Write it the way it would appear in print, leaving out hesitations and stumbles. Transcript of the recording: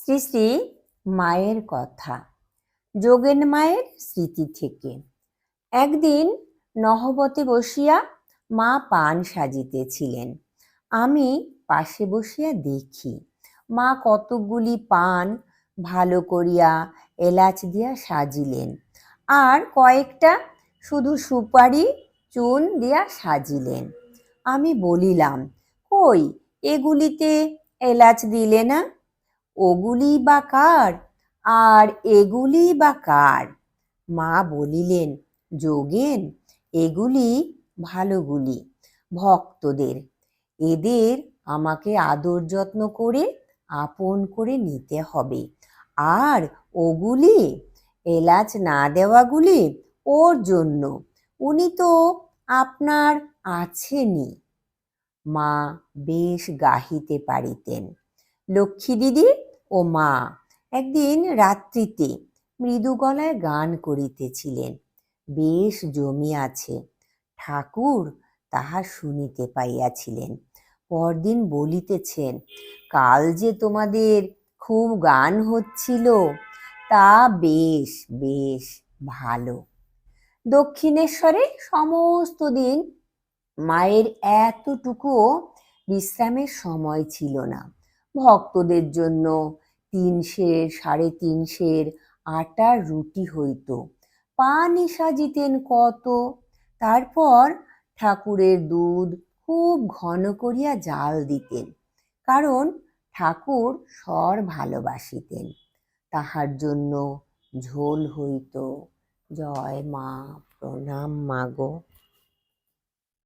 শ্রী শ্রী মায়ের কথা, যোগেন মায়ের স্মৃতি থেকে। একদিন নহবতে বসিয়া মা পান সাজিতেছিলেন। আমি পাশে বসিয়া দেখি মা কতকগুলি পান ভালো করিয়া এলাচ দিয়া সাজিলেন, আর কয়েকটা শুধু সুপারি চুন দিয়া সাজিলেন। আমি বলিলাম, কই এগুলিতে এলাচ দিলে না? ওগুলি বা কার, আর এগুলি বা কার? মা বলিলেন, যোগেন, এগুলি ভালোগুলি, ভক্তদের। এদের আমাকে আদর যত্ন করে আপন করে নিতে হবে, আর ওগুলি এলাচ না দেওয়াগুলি ওর জন্য, উনি তো আপনার আছেনই। মা বেশ গাহিতে পারিতেন। লক্ষ্মী দিদি ও মা একদিন রাত্রিতে মৃদু গলায় গান করিতেছিলেন। বেশ জমিয়াছে। ঠাকুর তাহা শুনিতে পাইয়াছিলেন। পরদিন বলিতেছেন, কাল যে তোমাদের খুব গান হচ্ছিল, তা বেশ বেশ ভালো। দক্ষিণেশ্বরে সমস্ত দিন মায়ের এতটুকুও বিশ্রামের সময় ছিল না। ভক্তদের জন্য 3 সের 3.5 সের আটার রুটি হইত, পানি সাজিতেন কত। তারপর ঠাকুরের দুধ খুব ঘন করিয়া জাল দিতেন, কারণ ঠাকুর সর ভালোবাসিতেন। তাহার জন্য ঝোল হইত। জয় মা, প্রণাম মাগো।